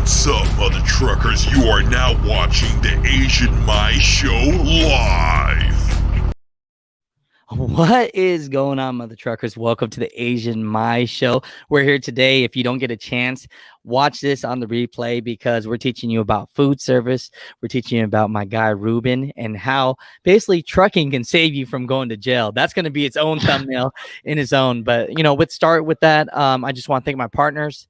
What's up, mother truckers? You are now watching the Asian Mai Show live. What is going on, mother truckers? Welcome to the Asian Mai Show. We're here today. If you don't get a chance, watch this on the replay because we're teaching you about food service. We're teaching you about my guy Ruben and how basically trucking can save you from going to jail. That's going to be its own thumbnail in its own. But let's start with that. I just want to thank my partners,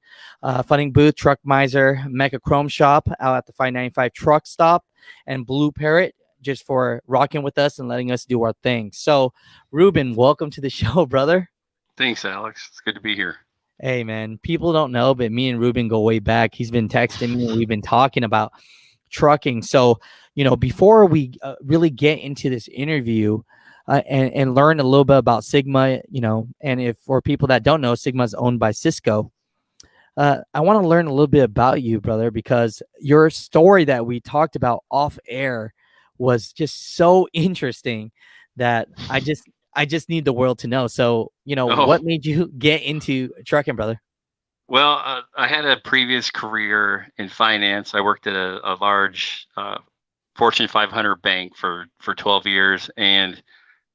Funding Booth, Truck Miser, Mecca Chrome Shop out at the 595 Truck Stop, and Blue Parrot, just for rocking with us and letting us do our thing. So, Ruben, welcome to the show, brother. Thanks, Alex. It's good to be here. Hey, man, people don't know, but me and Ruben go way back. He's been texting me and we've been talking about trucking. So, before we really get into this interview and learn a little bit about Sygma, and if for people that don't know, Sygma is owned by Sysco. I want to learn a little bit about you, brother, because your story that we talked about off air was just so interesting that I just need the world to know. So, what made you get into trucking, brother? Well, I had a previous career in finance. I worked at a large Fortune 500 bank for 12 years. And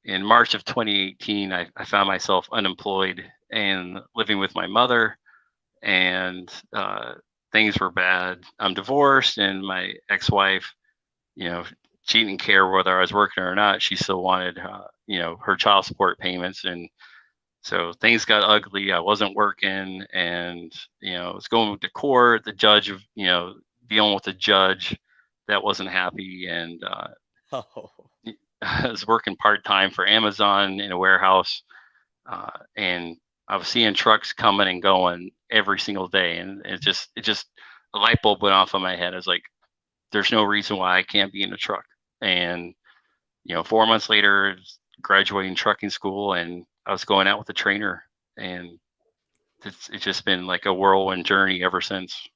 in March of 2018, I found myself unemployed and living with my mother, and things were bad. I'm divorced, and my ex-wife, she didn't care whether I was working or not. She still wanted, her child support payments. And so things got ugly. I wasn't working, and, I was going to court, the judge, dealing with the judge that wasn't happy. And I was working part-time for Amazon in a warehouse. And I was seeing trucks coming and going every single day. And it just a light bulb went off in my head. I was like, there's no reason why I can't be in a truck. And 4 months later, graduating trucking school, and I was going out with a trainer, and it's just been like a whirlwind journey ever since.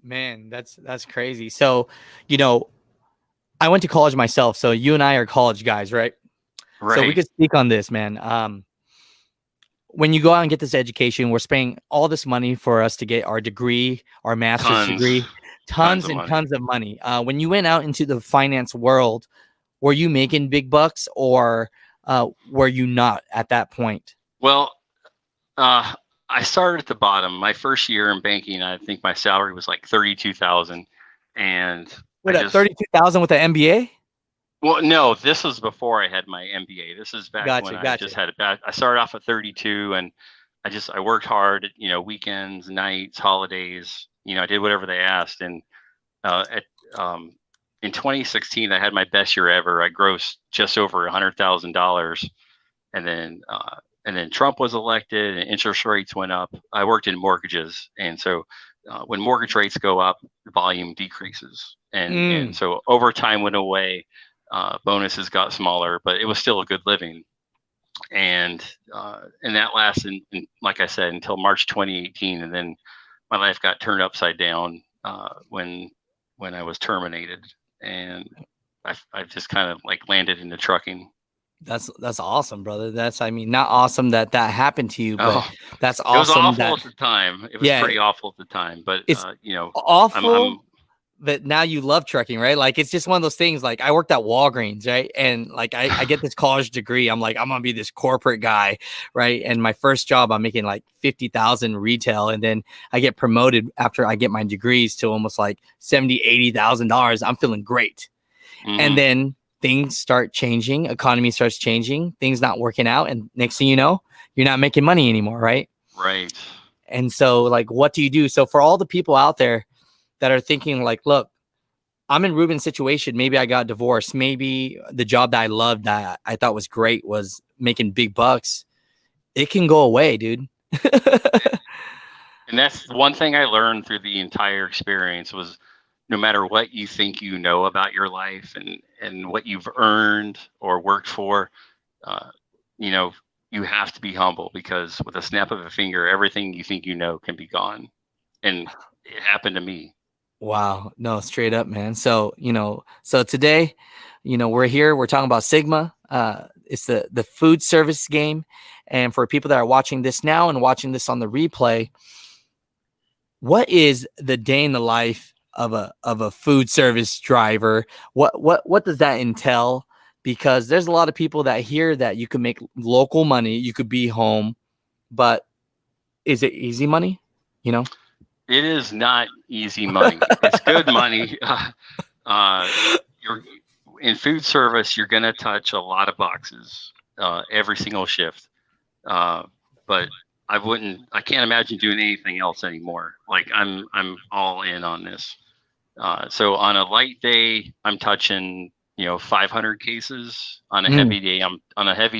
Man, that's crazy. So, I went to college myself. So you and I are college guys, right? Right. So we could speak on this, man. When you go out and get this education, we're spending all this money for us to get our degree, our master's degree. Tons of money. When you went out into the finance world, were you making big bucks, or were you not at that point? Well, I started at the bottom. My first year in banking, I think my salary was like $32,000, and what, 32,000 with an MBA? Well, no, this was before I had my MBA. This is back when I just had I started off at 32, and I worked hard, weekends, nights, holidays. I did whatever they asked. And in 2016, I had my best year ever. I grossed just over $100,000. And then Trump was elected and interest rates went up. I worked in mortgages. And so when mortgage rates go up, the volume decreases. And so overtime went away. Bonuses got smaller, but it was still a good living. And that lasted, like I said, until March 2018. And then my life got turned upside down when I was terminated, and I just kind of like landed into trucking. That's awesome, brother. Not awesome that happened to you, but that's awesome. It was awful at the time. It was pretty awful at the time, but it's awful. But now you love trucking, right? Like, it's just one of those things. Like, I worked at Walgreens, right? And like, I get this college degree. I'm like, I'm gonna be this corporate guy, right? And my first job, I'm making like 50,000 retail, and then I get promoted after I get my degrees to almost like $70,000-$80,000. I'm feeling great, and then things start changing. Economy starts changing. Things not working out, and next thing you know, you're not making money anymore, right? Right. And so, like, what do you do? So for all the people out there that are thinking like, look, I'm in Ruben's situation. Maybe I got divorced. Maybe the job that I loved, that I thought was great, was making big bucks. It can go away, dude. And that's one thing I learned through the entire experience was no matter what you think you know about your life and what you've earned or worked for, you have to be humble, because with a snap of a finger, everything you think you know can be gone. And it happened to me. Wow. No, straight up, man. So, so today, we're here, we're talking about Sygma. It's the food service game. And for people that are watching this now and watching this on the replay, what is the day in the life of a food service driver? What does that entail? Because there's a lot of people that hear that you can make local money, you could be home, but is it easy money? You know? It is not easy money. It's good money. You're in food service. You're gonna touch a lot of boxes every single shift. But I can't imagine doing anything else anymore. Like I'm all in on this. So on a light day, I'm touching 500 cases. On a heavy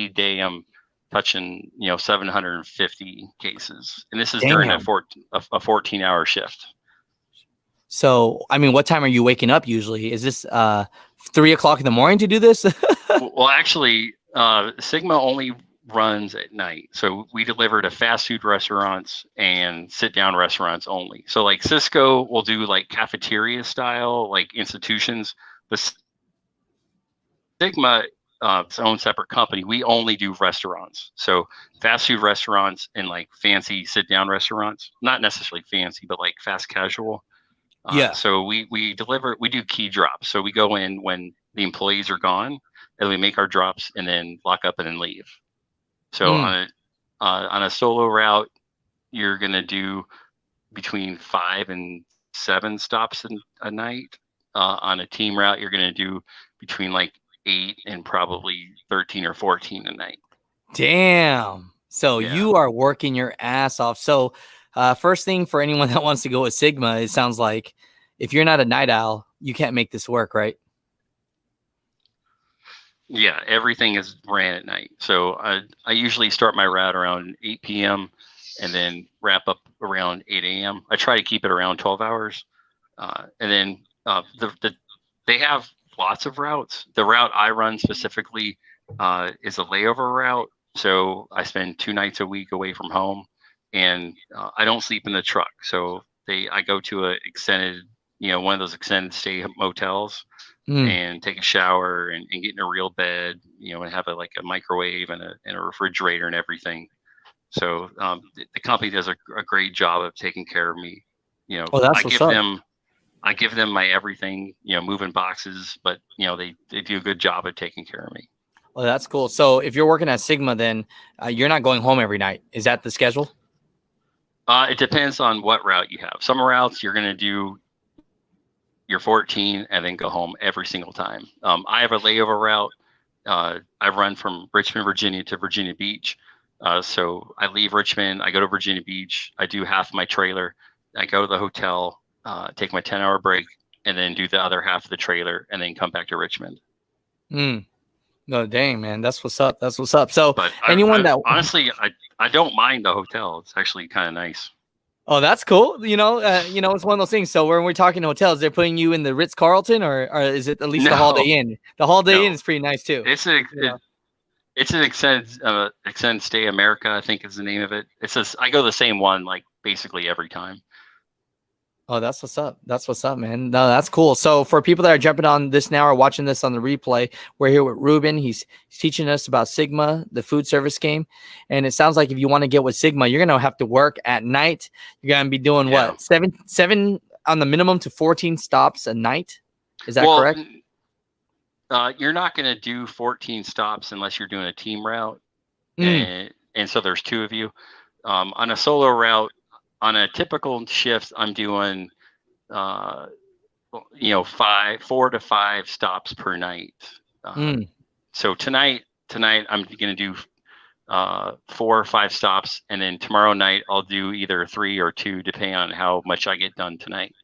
day, I'm touching 750 cases, and this is during a 14-hour shift. So I mean, what time are you waking up usually? Is this 3 o'clock in the morning to do this? Well, actually, Sygma only runs at night, so we deliver to fast food restaurants and sit down restaurants only. So like Sysco will do like cafeteria style, like institutions, but Sygma, its own separate company, we only do restaurants. So fast food restaurants and like fancy sit down restaurants, not necessarily fancy, but like fast casual. So we do key drops. So we go in when the employees are gone, and we make our drops and then lock up and then leave. So on a solo route, you're gonna do between 5 and 7 stops a night. On a team route, you're gonna do between like 8 and probably 13 or 14 a night. Damn. So you are working your ass off. So first thing for anyone that wants to go with Sygma, it sounds like if you're not a night owl, you can't make this work, right? Yeah, everything is ran at night. So I usually start my route around 8 p.m. and then wrap up around 8 a.m. I try to keep it around 12 hours. And then they have lots of routes. The route I run specifically is a layover route. So I spend 2 nights a week away from home, and I don't sleep in the truck. So I go to a extended, one of those extended stay motels and take a shower and get in a real bed, and have a microwave and a refrigerator and everything. So the company does a great job of taking care of me. I give them my everything, moving boxes, but they do a good job of taking care of me. Well, that's cool. So if you're working at Sygma, then you're not going home every night. Is that the schedule? It depends on what route you have. Some routes you're going to do your 14 and then go home every single time. I have a layover route. I run from Richmond, Virginia to Virginia Beach. So I leave Richmond, I go to Virginia Beach, I do half my trailer, I go to the hotel, take my 10-hour break, and then do the other half of the trailer, and then come back to Richmond. No, dang, man, that's what's up. That's what's up. So but honestly, I don't mind the hotel. It's actually kind of nice. Oh, that's cool. It's one of those things. So when we're talking hotels, they're putting you in the Ritz-Carlton, or is it at least the Holiday Inn? The Holiday Inn is pretty nice too. It's an extended stay America, I think is the name of it. I go the same one like basically every time. Oh, that's what's up. That's what's up, man. No, that's cool. So for people that are jumping on this now or watching this on the replay, we're here with Ruben. He's teaching us about Sygma, the food service game. And it sounds like if you want to get with Sygma, you're going to have to work at night. You're going to be doing what? Seven on the minimum to 14 stops a night. Is that correct? You're not going to do 14 stops unless you're doing a team route. And so there's 2 of you. On a solo route, on a typical shift, I'm doing, 4 to 5 stops per night. So tonight I'm going to do 4 or 5 stops, and then tomorrow night I'll do either 3 or 2, depending on how much I get done tonight.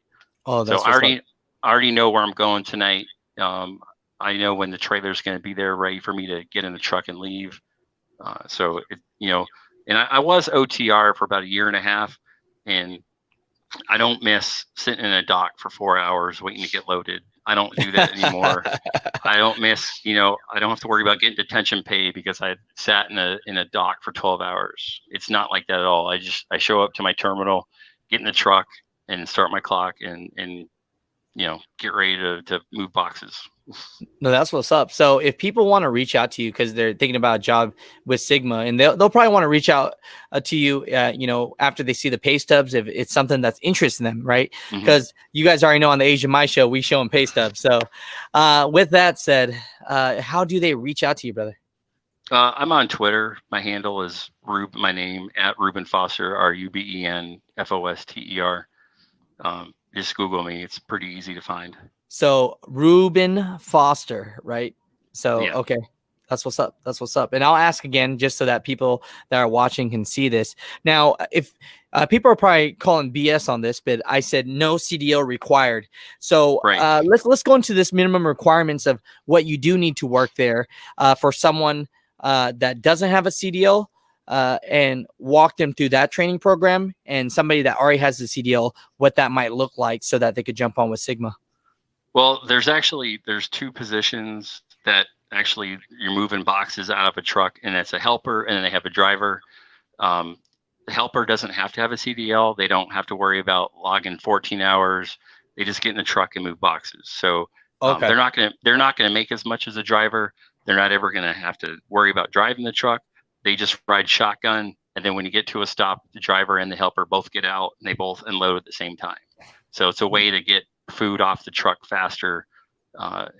Oh, that's so I already know where I'm going tonight. I know when the trailer's going to be there, ready for me to get in the truck and leave. And I was OTR for about 1.5 years. And I don't miss sitting in a dock for 4 hours waiting to get loaded. I don't do that anymore. I don't miss, I don't have to worry about getting detention pay because I sat in a dock for 12 hours. It's not like that at all. I show up to my terminal, get in the truck, and start my clock and get ready to move boxes. No, that's what's up. So if people want to reach out to you because they're thinking about a job with Sygma, and they'll probably want to reach out to you, after they see the pay stubs, if it's something that's interesting them, right? Because you guys already know on the Asian Mai Show, we show them pay stubs. So with that said, how do they reach out to you, brother? I'm on Twitter. My handle is my name at Ruben Foster, RubenFoster. Just Google me. It's pretty easy to find. So Ruben Foster, right? So, Yeah. okay. That's what's up. That's what's up. And I'll ask again, just so that people that are watching can see this. Now, if people are probably calling BS on this, but I said no CDL required. So Right. let's go into this minimum requirements of what you do need to work there for someone that doesn't have a CDL, and walk them through that training program, and somebody that already has the CDL, what that might look like so that they could jump on with Sygma. Well, there's two positions that actually you're moving boxes out of a truck, and it's a helper, and then they have a driver. The helper doesn't have to have a CDL. They don't have to worry about logging 14 hours. They just get in the truck and move boxes. So they're not gonna make as much as a driver. They're not ever gonna have to worry about driving the truck. They just ride shotgun, and then when you get to a stop, the driver and the helper both get out, and they both unload at the same time. So it's a way to get food off the truck faster, at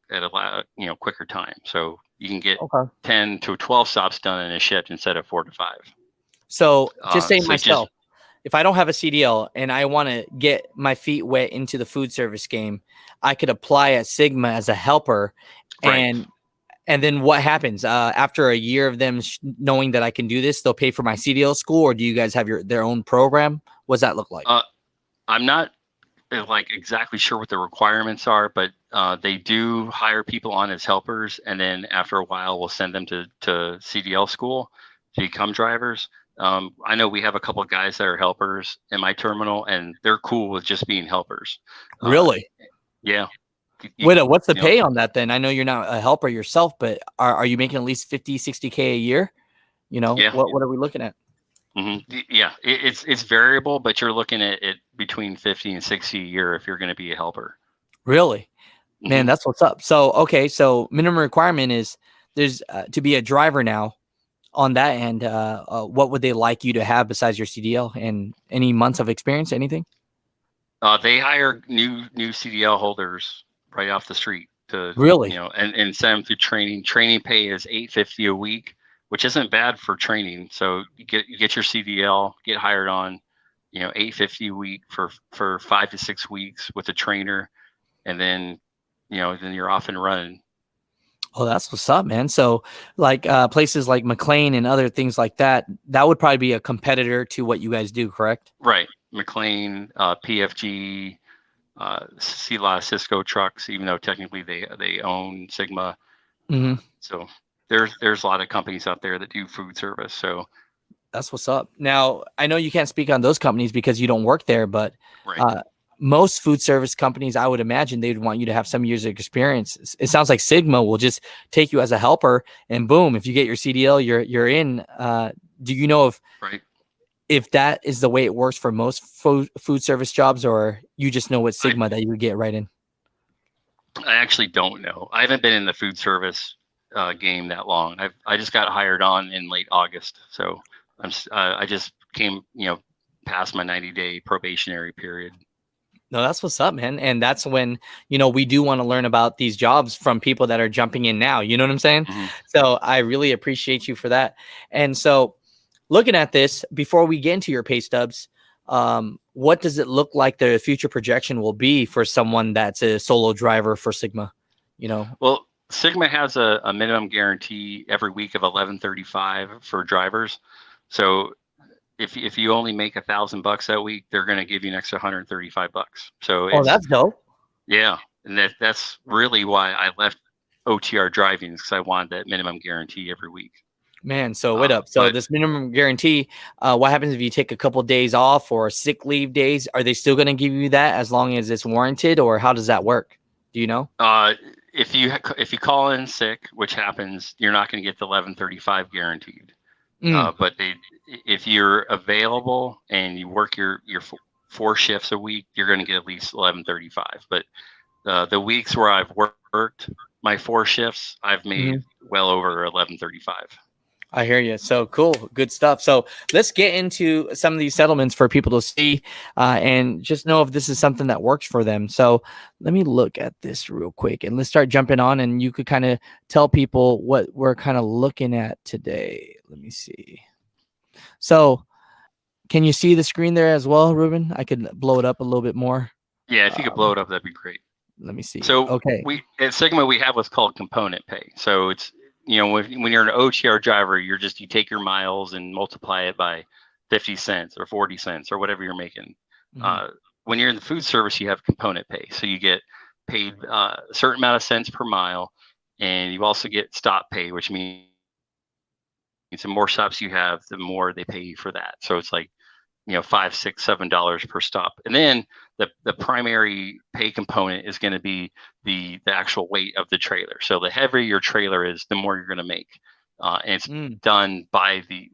a quicker time. So you can get 10 to 12 stops done in a shift instead of 4 to 5. So just saying myself, if I don't have a CDL and I want to get my feet wet into the food service game, I could apply at Sygma as a helper. Right. And then what happens after a year of them knowing that I can do this? They'll pay for my CDL school, or do you guys have their own program? What does that look like? I'm not exactly sure what the requirements are, but they do hire people on as helpers, and then after a while, we'll send them to CDL school to become drivers. I know we have a couple of guys that are helpers in my terminal, and they're cool with just being helpers. Really? Yeah. Wait, what's the pay on that then? I know you're not a helper yourself, but are you making at least 50, 60K a year? Yeah. What are we looking at? Yeah, it's variable, but you're looking at it between 50 and 60 a year if you're going to be a helper. Really? Man, that's what's up. So, okay. So minimum requirement is there's to be a driver now on that end. What would they like you to have besides your CDL and any months of experience, anything? They hire new CDL holders right off the street to really, and send them through training. Training pay is $850 a week, which isn't bad for training. So you get your CDL, get hired on, $850 a week for 5 to 6 weeks with a trainer, and then then you're off and running. Oh, that's what's up, man. So like places like McLean and other things like that would probably be a competitor to what you guys do, correct? Right. McLean, PFG, see a lot of Sysco trucks, even though technically they own Sygma. So there's a lot of companies out there that do food service. So that's what's up. Now, I know you can't speak on those companies because you don't work there, but most food service companies, I would imagine they'd want you to have some years of experience. It sounds like Sygma will just take you as a helper, and boom, if you get your CDL, you're in. Do you know if that is the way it works for most food service jobs, or you just know what Sygma that you would get right in? I actually don't know. I haven't been in the food service game that long. I just got hired on in late August, so I just came past my 90-day probationary period. No, that's what's up, man. And that's when, we do want to learn about these jobs from people that are jumping in now. You know what I'm saying? So I really appreciate you for that. And so looking at this, before we get into your pay stubs, what does it look like the future projection will be for someone that's a solo driver for Sygma? Well, Sygma has a minimum guarantee every week of $11.35 for drivers. So if you only make $1,000 that week, they're going to give you an extra $135. So that's dope. Yeah, and that's really why I left OTR driving, because I wanted that minimum guarantee every week. Man, so wait up. So this minimum guarantee, what happens if you take a couple of days off or sick leave days? Are they still going to give you that as long as it's warranted, or how does that work? Do you know? If you call in sick, which happens, you're not going to get the $11.35 guaranteed. But if you're available and you work your 4 shifts a week, you're going to get at least $11.35. But The weeks where I've worked my 4 shifts, I've made well over 1135. I hear you. So cool. Good stuff. So let's get into some of these settlements for people to see and just know if this is something that works for them. So let me look at this real quick and let's start jumping on, and you could kind of tell people what we're kind of looking at today. Let me see. So can you see the screen there as well, Ruben? I could blow it up a little bit more. Yeah, if you could blow it up, that'd be great. Let me see. So okay. we at Sygma, we have what's called component pay. So it's, when you're an OTR driver, you take your miles and multiply it by 50 cents or 40 cents or whatever you're making. When you're in the food service, you have component pay. So you get paid a certain amount of cents per mile, and you also get stop pay, which means the more stops you have, the more they pay you for that. So it's like, $5, $6, $7 per stop. And then the primary pay component is going to be the actual weight of the trailer. So the heavier your trailer is, the more you're going to make. And it's done by the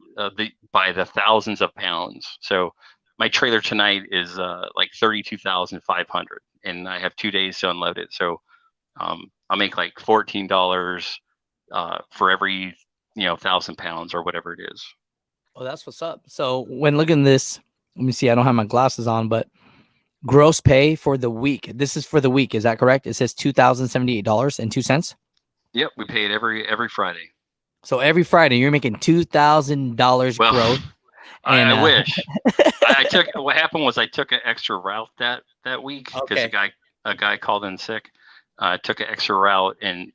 thousands of pounds. So my trailer tonight is like 32,500, and I have 2 days to unload it. So I'll make like $14 for every 1,000 pounds or whatever it is. Oh, that's what's up. So when looking at this, let me see. I don't have my glasses on, but gross pay for the week. This is for the week. Is that correct? It says $2,078.02. Yep, we pay it every Friday. So every Friday you're making $2,000 gross. And I wish. What happened was I took an extra route that week because a guy called in sick. Took an extra route, and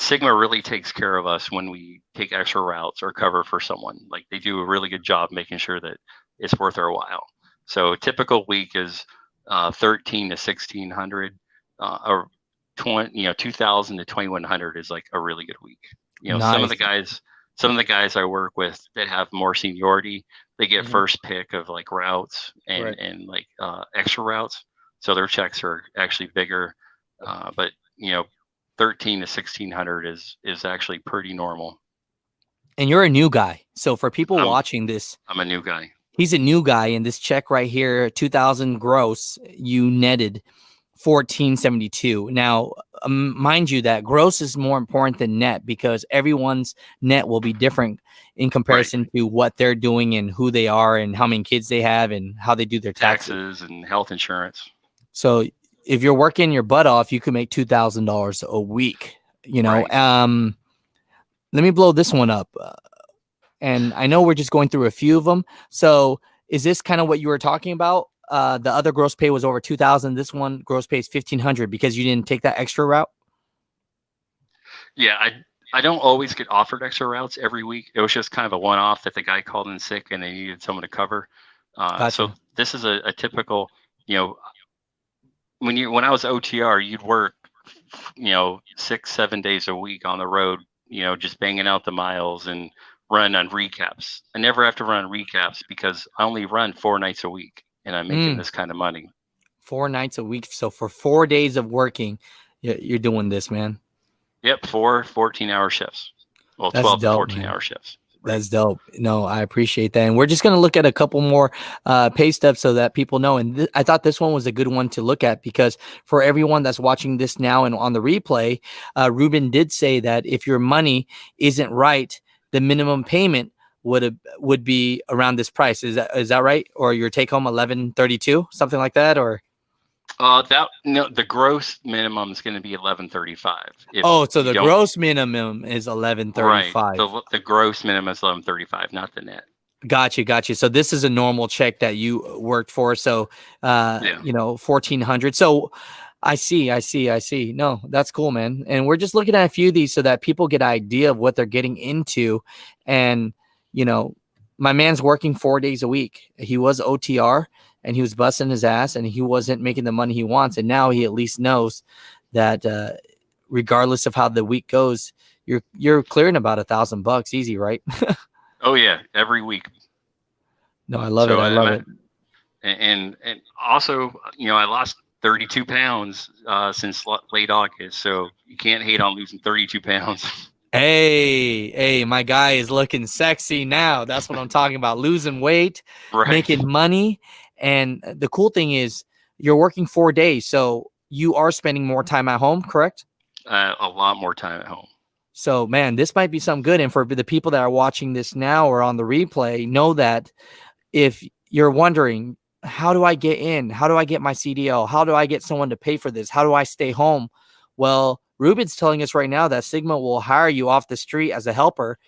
Sygma really takes care of us when we take extra routes or cover for someone. Like, they do a really good job making sure that it's worth our while. So a typical week is 13 to 1,600, or 2,000 to 2,100 is like a really good week. Nice. Some of the guys I work with that have more seniority, they get first pick of like routes and like extra routes. So their checks are actually bigger. But 13 to 1,600 is actually pretty normal. And you're a new guy. So for people watching this, I'm a new guy. He's a new guy, and this check right here, 2,000 gross, you netted 1,472. Now, mind you, that gross is more important than net, because everyone's net will be different in comparison to what they're doing and who they are and how many kids they have and how they do their taxes and health insurance. So if you're working your butt off, you can make $2,000 a week. Let me blow this one up. And I know we're just going through a few of them. So is this kind of what you were talking about? The other gross pay was over 2,000. This one gross pay is 1,500 because you didn't take that extra route. Yeah, I don't always get offered extra routes every week. It was just kind of a one-off that the guy called in sick and they needed someone to cover. Gotcha. So this is a typical, when I was OTR, you'd work, 6-7 days a week on the road, just banging out the miles and run on recaps. I never have to run recaps because I only run 4 nights a week, and I'm making this kind of money. 4 nights a week. So for 4 days of working, you're doing this, man. Yep. 4 14-hour shifts. Well, That's 12 dope, to 14-hour shifts. That's dope. No, I appreciate that. And we're just going to look at a couple more pay stubs so that people know. And I thought this one was a good one to look at, because for everyone that's watching this now and on the replay, Ruben did say that if your money isn't right, the minimum payment would be around this price. Is that right? Or your take home $11.32, something like that, or? The gross minimum is going to be $11.35. So the gross minimum is $11.35. Right. The gross minimum is $11.35, not the net. Gotcha. So this is a normal check that you worked for. So, 1,400. So I see. No, that's cool, man. And we're just looking at a few of these so that people get an idea of what they're getting into. And, my man's working 4 days a week. He was OTR and he was busting his ass and he wasn't making the money he wants. And now he at least knows that regardless of how the week goes, you're clearing about $1,000 easy, right? Oh yeah. Every week. No, I love it. I love it. And also, I lost 32 pounds since late August. So you can't hate on losing 32 pounds. Hey, my guy is looking sexy now. That's what I'm talking about. Losing weight, making money. And the cool thing is you're working 4 days. So you are spending more time at home, correct? A lot more time at home. So, man, this might be something good. And for the people that are watching this now or on the replay, know that if you're wondering, how do I get in? How do I get my CDL? How do I get someone to pay for this? How do I stay home? Well, Ruben's telling us right now that Sygma will hire you off the street as a helper.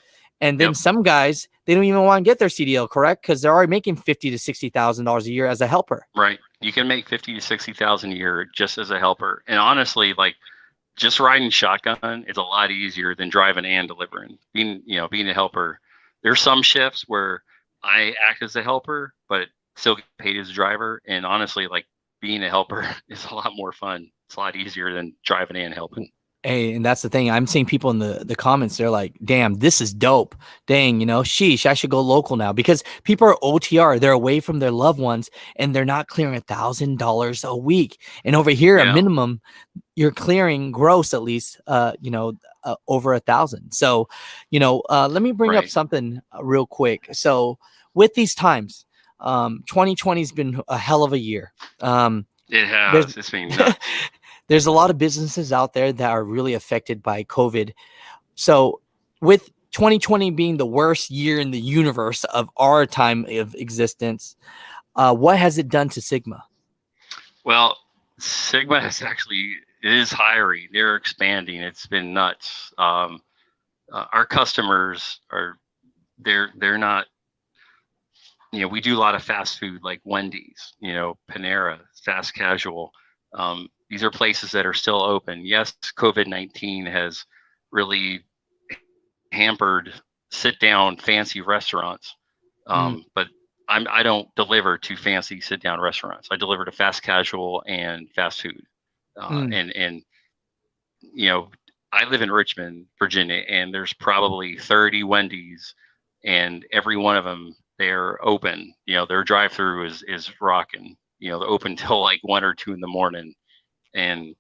And then some guys, they don't even want to get their CDL, correct? Because they're already making $50,000 to $60,000 a year as a helper. Right. You can make 50 to 60,000 a year just as a helper. And honestly, like, just riding shotgun is a lot easier than driving and delivering. Being a helper, there's some shifts where I act as a helper, but still get paid as a driver. And honestly, like, being a helper is a lot more fun. It's a lot easier than driving and helping. Hey, and that's the thing. I'm seeing people in the comments. They're like, damn, this is dope. Dang, sheesh, I should go local now, because people are OTR. They're away from their loved ones and they're not clearing $1,000 a week. And over here, a minimum, you're clearing gross at least, over 1,000. So, let me bring up something real quick. So with these times, 2020 has been a hell of a year. It has. It's been nuts. There's a lot of businesses out there that are really affected by COVID. So with 2020 being the worst year in the universe of our time of existence, what has it done to Sygma? Well, Sygma is hiring. They're expanding. It's been nuts. Our customers they're not, we do a lot of fast food like Wendy's, Panera, fast casual. These are places that are still open. Yes, COVID-19 has really hampered sit-down fancy restaurants, but I don't deliver to fancy sit-down restaurants. I deliver to fast casual and fast food. And I live in Richmond, Virginia, and there's probably 30 Wendy's, and every one of them, they're open. Their drive-through is rocking. They're open till like 1 or 2 in the morning. And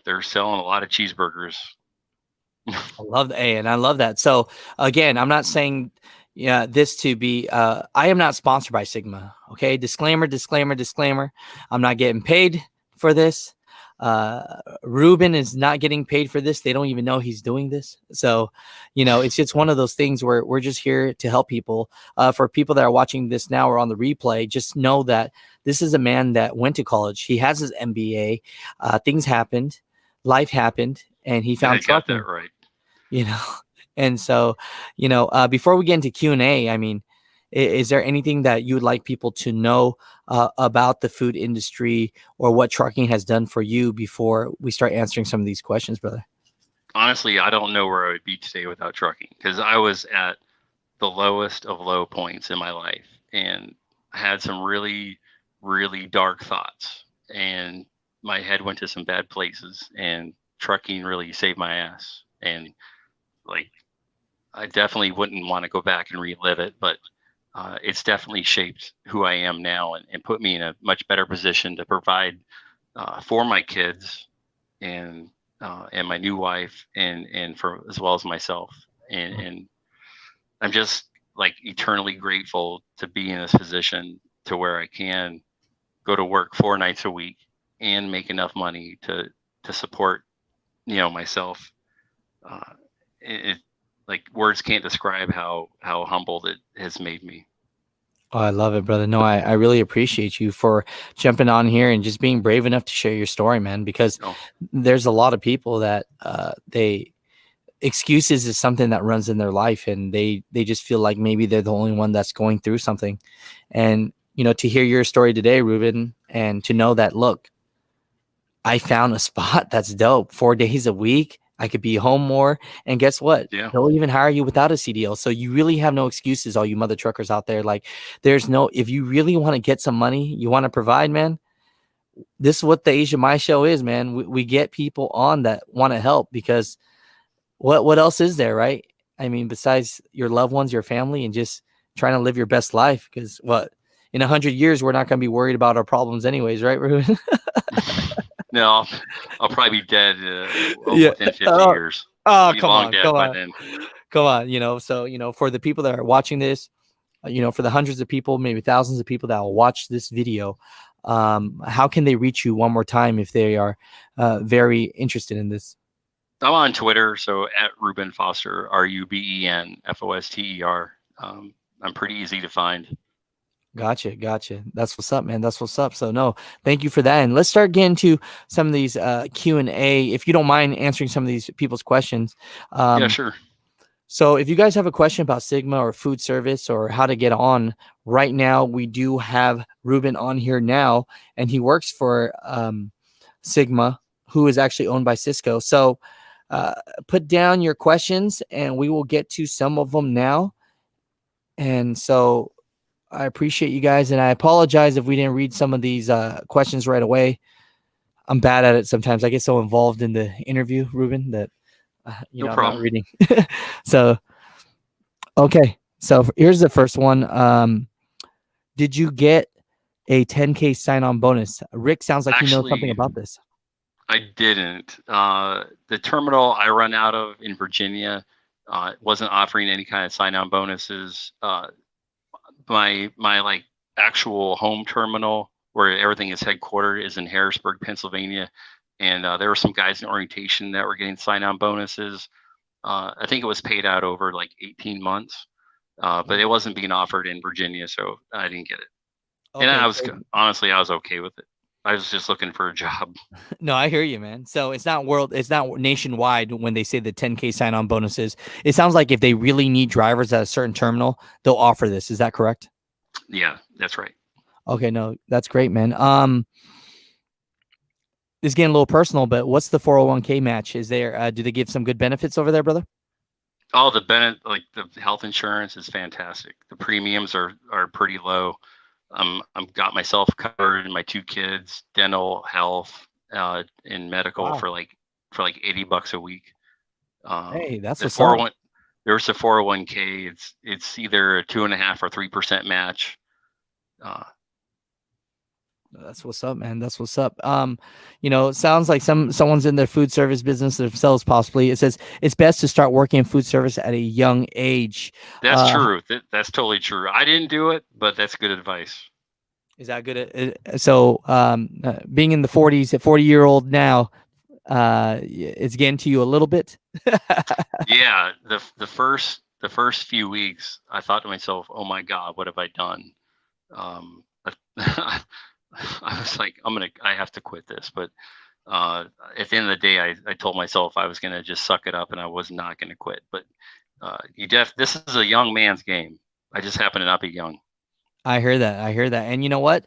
they're selling a lot of cheeseburgers. I love that. So again, I'm not saying this to be I am not sponsored by Sygma. Okay, disclaimer. I'm not getting paid for this. Ruben is not getting paid for this. They don't even know he's doing this. So it's just one of those things where we're just here to help people. For people that are watching this now or on the replay, just know that this is a man that went to college. He has his MBA. Things happened, life happened, and he found trucking. Got that right. And so, before we get into Q&A, I mean, is there anything that you would like people to know about the food industry or what trucking has done for you before we start answering some of these questions, brother? Honestly, I don't know where I would be today without trucking, because I was at the lowest of low points in my life, and I had some really, really dark thoughts, and my head went to some bad places, and trucking really saved my ass. And like, I definitely wouldn't want to go back and relive it, but it's definitely shaped who I am now, and put me in a much better position to provide for my kids and my new wife, and for as well as myself. And I'm just like eternally grateful to be in this position to where I can go to work 4 nights a week and make enough money to support myself. Like, words can't describe how humbled it has made me. Oh, I love it, brother. No, I really appreciate you for jumping on here and just being brave enough to share your story, man, because there's a lot of people that excuses is something that runs in their life, and they just feel like maybe they're the only one that's going through something. And, to hear your story today, Ruben, and to know that, look, I found a spot that's dope 4 days a week. I could be home more. And guess what? Yeah. They'll even hire you without a CDL. So you really have no excuses, all you mother truckers out there. Like, if you really want to get some money, you want to provide, man, this is what the Asian Mai Show is, man. We get people on that want to help, because what else is there, right? I mean, besides your loved ones, your family, and just trying to live your best life. Because in 100 years, we're not going to be worried about our problems anyways, right, Ruben? No, I'll probably be dead within 50 years. Oh, come on. So, for the people that are watching this, for the hundreds of people, maybe thousands of people that will watch this video, How can they reach you one more time if they are very interested in this? I'm on Twitter, so at Ruben Foster, RubenFoster. I'm pretty easy to find. Gotcha. That's what's up, man. That's what's up. So no, thank you for that. And let's start getting to some of these Q&A. If you don't mind answering some of these people's questions. Yeah, sure. So if you guys have a question about Sygma or food service or how to get on right now, we do have Ruben on here now, and he works for Sygma, who is actually owned by Sysco. So put down your questions and we will get to some of them now. And so I appreciate you guys, and I apologize if we didn't read some of these questions right away. I'm bad at it sometimes. I get so involved in the interview, Ruben, that No I'm problem. not reading. So, okay. So here's the first one. Did you get a 10K sign-on bonus? Rick sounds like you know something Actually, about this. I didn't. The terminal I run out of in Virginia wasn't offering any kind of sign-on bonuses. My like actual home terminal where everything is headquartered is in Harrisburg, Pennsylvania, and there were some guys in orientation that were getting sign-on bonuses. I think it was paid out over like 18 months, but it wasn't being offered in Virginia, so I didn't get it. Okay, And I was great. honestly, I was okay with it. I was just looking for a job. No, I hear you, man. So it's not nationwide when they say the 10K sign-on bonuses. It sounds like if they really need drivers at a certain terminal, they'll offer this. Is that correct? Yeah, that's right. Okay, no, that's great, man. This is getting a little personal, but what's the 401k match? Is there do they give some good benefits over there, brother? Oh, like the health insurance is fantastic. The premiums are pretty low. I've got myself covered and my two kids, dental, health, and medical Wow. for like $80 a week. Hey, that's the what's up. 401 There's a 401k. It's either a 2.5 or 3% match. That's what's up, man. That's what's up. It sounds like someone's in their food service business themselves, possibly. It says it's best to start working in food service at a young age. That's true. That's totally true. I didn't do it, but that's good advice. Is that good? So, being in the 40s, a 40-year-old now, it's getting to you a little bit. Yeah, the first few weeks, I thought to myself, "Oh my God, what have I done?" I was like, I have to quit this. But at the end of the day, I told myself I was gonna just suck it up and I was not gonna quit. But this is a young man's game. I just happen to not be young. I hear that. And you know what?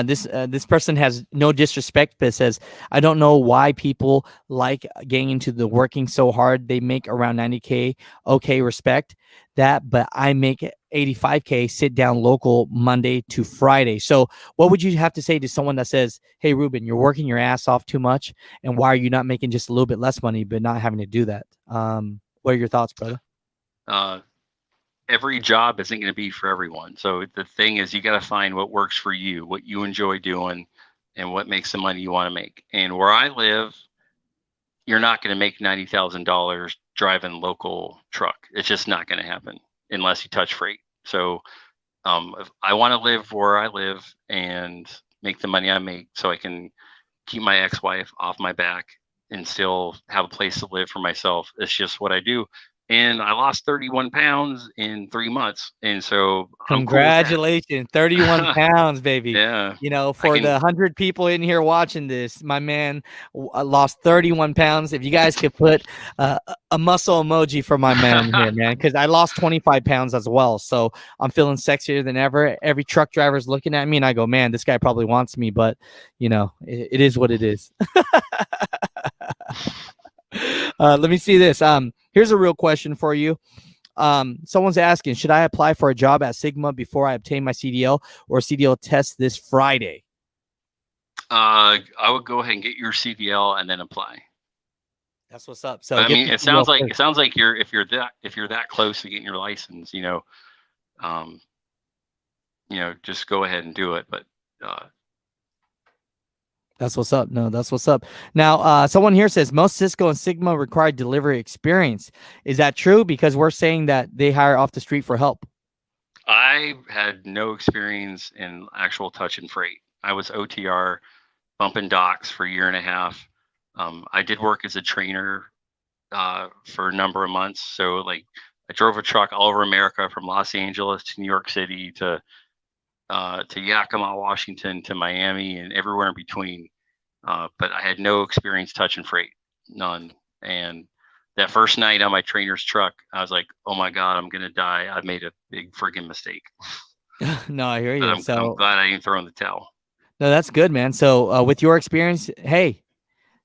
This person has no disrespect, but says, I don't know why people like getting into the working so hard. They make around 90K. Okay, respect that, but I make 85K, sit down local Monday to Friday. So what would you have to say to someone that says, hey, Ruben, you're working your ass off too much, and why are you not making just a little bit less money, but not having to do that? What are your thoughts, brother? Every job isn't going to be for everyone. So the thing is, you got to find what works for you, what you enjoy doing, and what makes the money you want to make. And where I live, you're not going to make $90,000 driving local truck. It's just not going to happen unless you touch freight. So if I want to live where I live and make the money I make so I can keep my ex-wife off my back and still have a place to live for myself, it's just what I do. And I lost 31 pounds in 3 months. And so congratulations, 31 pounds, baby. Yeah. For the 100 people in here watching this, my man lost 31 pounds. If you guys could put a muscle emoji for my man here, man, because I lost 25 pounds as well. So I'm feeling sexier than ever. Every truck driver's looking at me and I go, man, this guy probably wants me, but it is what it is. Let me see this. Here's a real question for you. Someone's asking, should I apply for a job at Sygma before I obtain my CDL or CDL test this Friday? I would go ahead and get your CDL and then apply. That's what's up. So I mean, it sounds like if you're that close to getting your license, just go ahead and do it. But that's what's up. No, that's what's up. Now, someone here says most Sysco and Sygma require delivery experience. Is that true? Because we're saying that they hire off the street for help. I had no experience in actual touch and freight. I was OTR bumping docks for a year and a half. I did work as a trainer for a number of months. So like I drove a truck all over America from Los Angeles to New York City to Yakima, Washington to Miami and everywhere in between. But I had no experience touching freight, none. And that first night on my trainer's truck, I was like, "Oh my God, I'm gonna die! I made a big friggin' mistake." No, I hear But you. I'm glad I didn't throw in the towel. No, that's good, man. So with your experience, hey,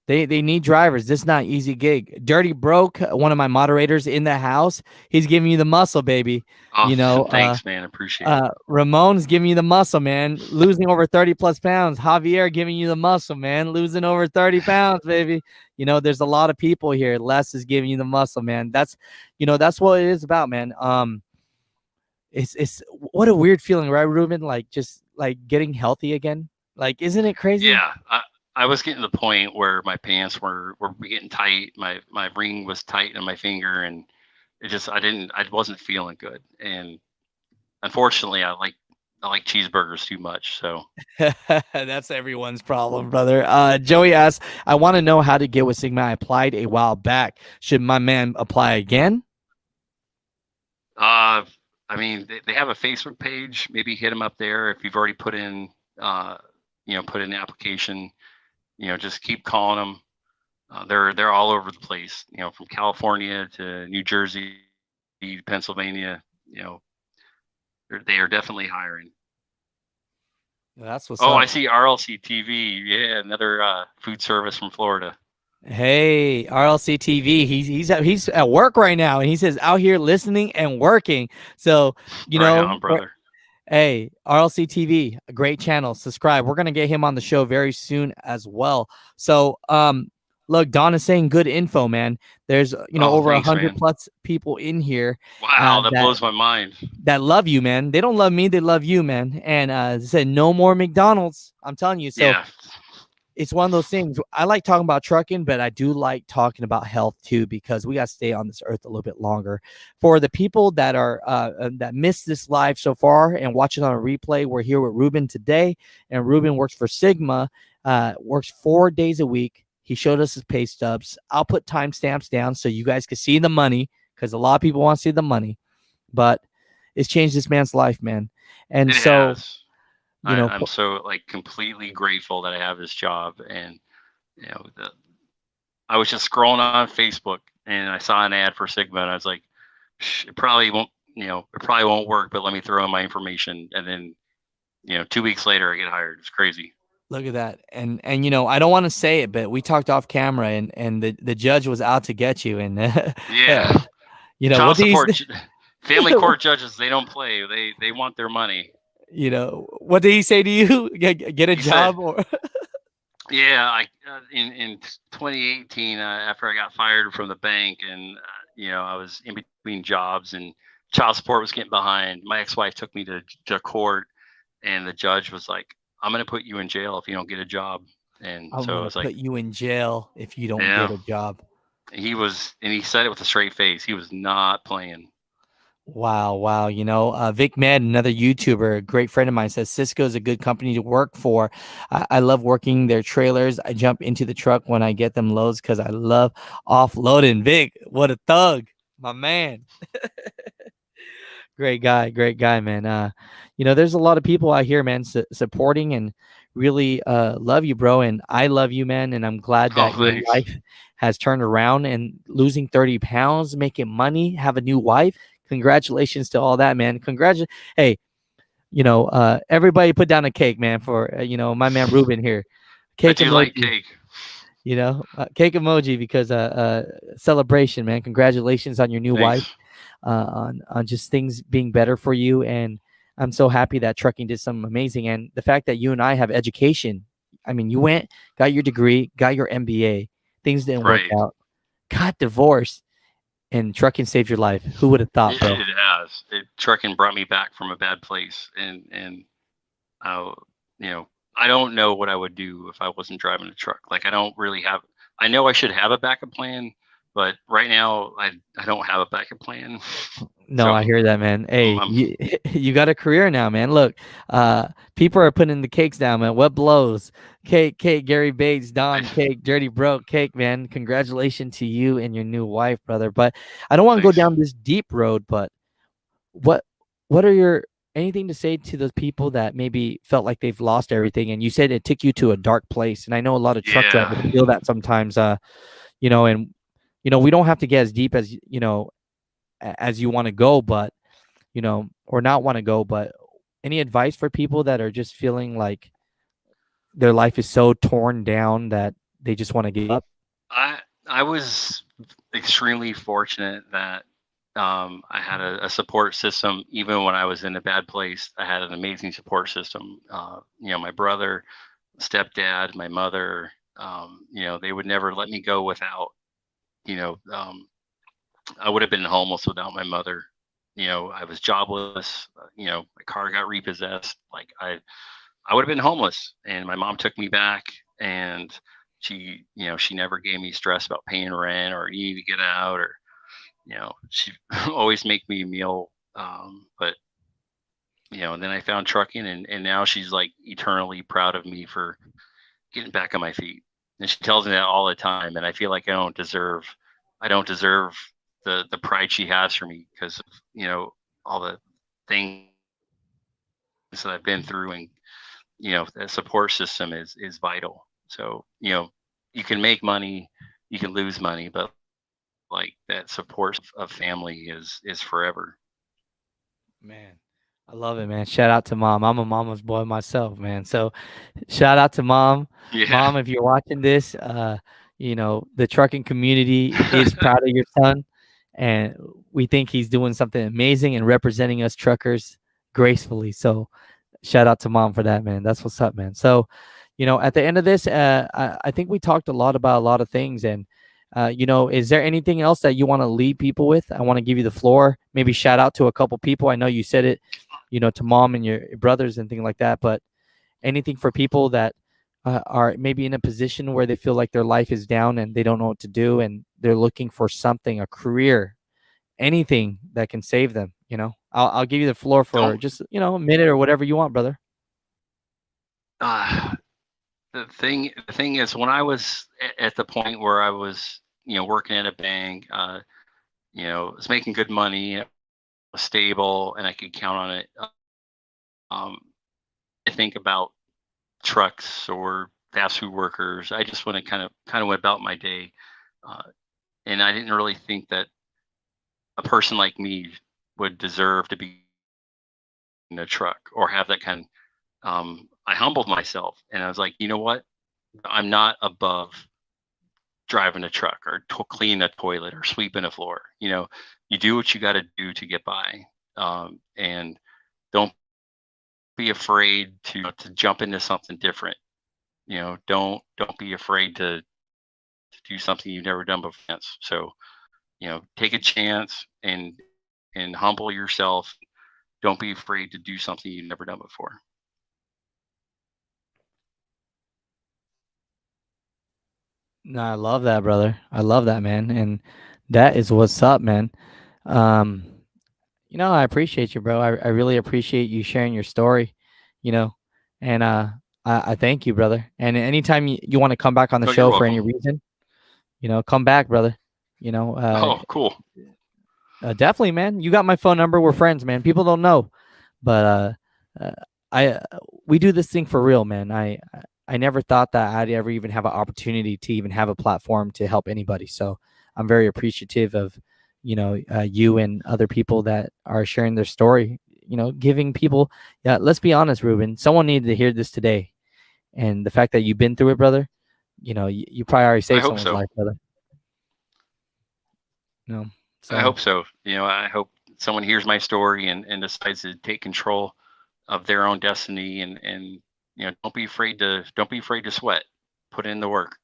they need drivers. This is not easy gig. Dirty Broke, one of my moderators in the house, he's giving you the muscle, baby. Oh, thanks, man. Appreciate it. Ramon's giving you the muscle, man. Losing over 30 plus pounds. Javier giving you the muscle, man. Losing over 30 pounds, baby. There's a lot of people here. Les is giving you the muscle, man. That's what it is about, man. It's what a weird feeling, right, Ruben? Like just like getting healthy again. Like, isn't it crazy? Yeah, I was getting to the point where my pants were getting tight. My ring was tight on my finger, and it just I wasn't feeling good. And unfortunately, I like cheeseburgers too much. So that's everyone's problem, brother. Joey asks, I want to know how to get with Sygma. I applied a while back. Should my man apply again? I mean, they have a Facebook page. Maybe hit them up there if you've already put in put in an application. Just keep calling them. They're all over the place. From California to New Jersey, Pennsylvania. They are definitely hiring. That's what's up. I see RLC TV. Yeah, another food service from Florida. Hey, RLC TV. He's at work right now, and he says out here listening and working. So right on, brother. Hey, RLC TV, a great channel. Subscribe. We're gonna get him on the show very soon as well. So, look, Don is saying good info, man. There's over 100 plus people in here. Wow, that blows my mind. That love you, man. They don't love me, they love you, man. And said no more McDonald's. I'm telling you. So yeah. It's one of those things. I like talking about trucking, but I do like talking about health too, because we got to stay on this earth a little bit longer. For the people that are that missed this live so far and watch it on a replay, we're here with Ruben today, and Ruben works for Sygma, works 4 days a week. He showed us his pay stubs. I'll put timestamps down so you guys can see the money, because a lot of people want to see the money, but it's changed this man's life, man. And I'm so completely grateful that I have this job. And I was just scrolling on Facebook and I saw an ad for Sygma, and I was like, it probably won't work, but let me throw in my information. And then 2 weeks later I get hired. It's crazy. Look at that. And I don't want to say it, but we talked off camera, and the judge was out to get you. And yeah, child support, family court judges, they don't play. They want their money. What did he say to you? Get a job? Or yeah, in 2018, after I got fired from the bank, and I was in between jobs, and child support was getting behind. My ex-wife took me to court, and the judge was like, "I'm going to put you in jail if you don't get a job." And so I was like, "Put you in jail if you don't get a job." He said it with a straight face. He was not playing. Wow. Vic Med, another YouTuber, a great friend of mine, says Sysco is a good company to work for. I love working their trailers. I jump into the truck when I get them loads because I love offloading. Vic, what a thug, my man. Great guy, man. There's a lot of people out here, man, supporting and really love you, bro. And I love you, man. And I'm glad that your life has turned around, and losing 30 pounds, making money, have a new wife. Congratulations to all that, man. Hey, everybody put down a cake, man, for, my man Ruben here. Cake emoji. Like cake. Cake emoji, because celebration, man. Congratulations on your new wife, on just things being better for you. And I'm so happy that trucking did something amazing. And the fact that you and I have education. I mean, you went, got your degree, got your MBA. Things didn't work out. Got divorced. And trucking saved your life. Who would have thought, bro? It has. Trucking brought me back from a bad place, and I don't know what I would do if I wasn't driving a truck. Like, I don't really have. I know I should have a backup plan, But right now, I don't have a backup plan. No, So I hear that, man. Hey, I'm you got a career now, man. Look, people are putting the cakes down, man. What blows? Cake, Gary Bates, Don, cake, Dirty Broke, cake, man. Congratulations to you and your new wife, brother. But I don't want to go thanks. down this deep road, but what what are your anything to say to those people that maybe felt like they've lost everything? And you said it took you to a dark place. And I know a lot of truck Yeah. drivers feel that sometimes, and we don't have to get as deep as as you want to go, but or not want to go, but any advice for people that are just feeling like their life is so torn down that they just want to give up? I was extremely fortunate that I had a support system. Even when I was in a bad place, I had an amazing support system. My brother, stepdad, my mother, they would never let me go without, you know, um, I would have been homeless without my mother. I was jobless. My car got repossessed. Like I would have been homeless, and my mom took me back, and she never gave me stress about paying rent or you need to get out, or she always make me a meal. But and then I found trucking, and now she's like eternally proud of me for getting back on my feet, and she tells me that all the time, and I feel like I don't deserve the pride she has for me because of all the things that I've been through, and that support system is vital. So you can make money, you can lose money, but like that support of family is forever. Man, I love it, man. Shout out to mom. I'm a mama's boy myself, man. So shout out to mom. Yeah. Mom, if you're watching this, the trucking community is proud of your son, and we think he's doing something amazing and representing us truckers gracefully. So shout out to mom for that, man. That's what's up, man. So, at the end of this, I think we talked a lot about a lot of things. And, is there anything else that you want to leave people with? I want to give you the floor. Maybe shout out to a couple people. I know you said it, to mom and your brothers and things like that. But anything for people that are maybe in a position where they feel like their life is down and they don't know what to do and they're looking for something, a career, anything that can save them. I'll give you the floor for Don't. just a minute or whatever you want, brother. uh, the thing is, when I was at the point where I was working at a bank, was making good money, was stable, and I could count on it. um, I think about trucks or fast food workers. I just want to kind of went about my day, uh, and I didn't really think that a person like me would deserve to be in a truck or have that kind. I humbled myself, and I was like, you know what? I'm not above driving a truck or cleaning a toilet or sweeping a floor. You do what you got to do to get by, and don't be afraid to jump into something different. Don't be afraid to do something you've never done before. So take a chance and humble yourself. Don't be afraid to do something you've never done before. No, I love that, brother. I love that, man. And that is what's up, man. Um, I appreciate you, bro. I really appreciate you sharing your story, you know, and I thank you, brother. And anytime you want to come back on the Oh, you're show for any welcome. reason, come back, brother. You know, uh, Oh, cool. Definitely, man. You got my phone number. We're friends, man. People don't know, but uh I we do this thing for real, man. I never thought that I'd ever even have an opportunity to even have a platform to help anybody. So I'm very appreciative of you and other people that are sharing their story. Giving people. Yeah, let's be honest, Ruben. Someone needed to hear this today, and the fact that you've been through it, brother. You probably already I saved hope someone's so. life, brother. No, I so hope so. I hope someone hears my story and decides to take control of their own destiny, and don't be afraid to sweat. Put in the work.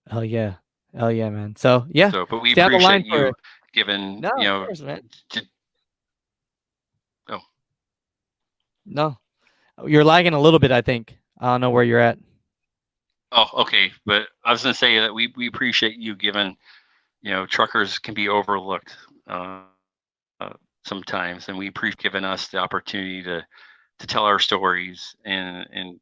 hell yeah, hell yeah, man. So yeah, So, but we stay on the line appreciate for. you giving, No, of course, man. to, oh, No, you're lagging a little bit. I think. I don't know where you're at. Oh, okay. But I was going to say that we appreciate you giving, truckers can be overlooked sometimes, and we appreciate giving us the opportunity to tell our stories and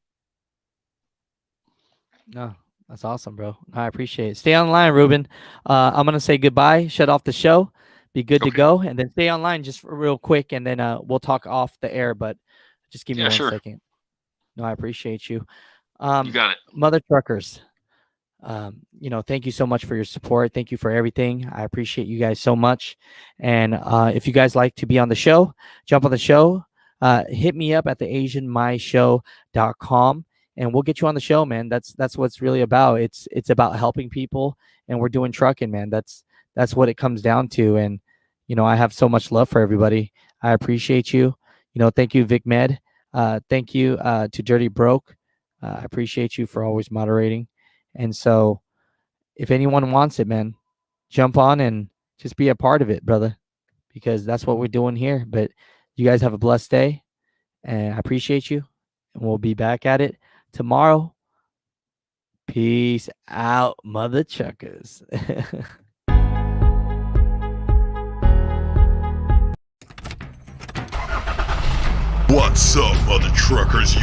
No, that's awesome, bro. I appreciate it. Stay online, Ruben. I'm gonna say goodbye. Shut off the show. Be good to Okay. go, and then stay online just real quick, and then we'll talk off the air. But just give me Yeah, one sure. second. No, I appreciate you. You got it. Mother truckers. Thank you so much for your support. Thank you for everything. I appreciate you guys so much. And if you guys like to be on the show, jump on the show. Hit me up at the asianmaishow.com and we'll get you on the show, man. That's what it's really about. It's about helping people, and we're doing trucking, man. That's what it comes down to. And I have so much love for everybody. I appreciate you. Thank you, Vic Med. Thank you to Dirty Broke. I appreciate you for always moderating. And so if anyone wants it, man, jump on and just be a part of it, brother, because that's what we're doing here. But you guys have a blessed day, and I appreciate you. And we'll be back at it tomorrow. Peace out, mother truckers. What's up, mother truckers? You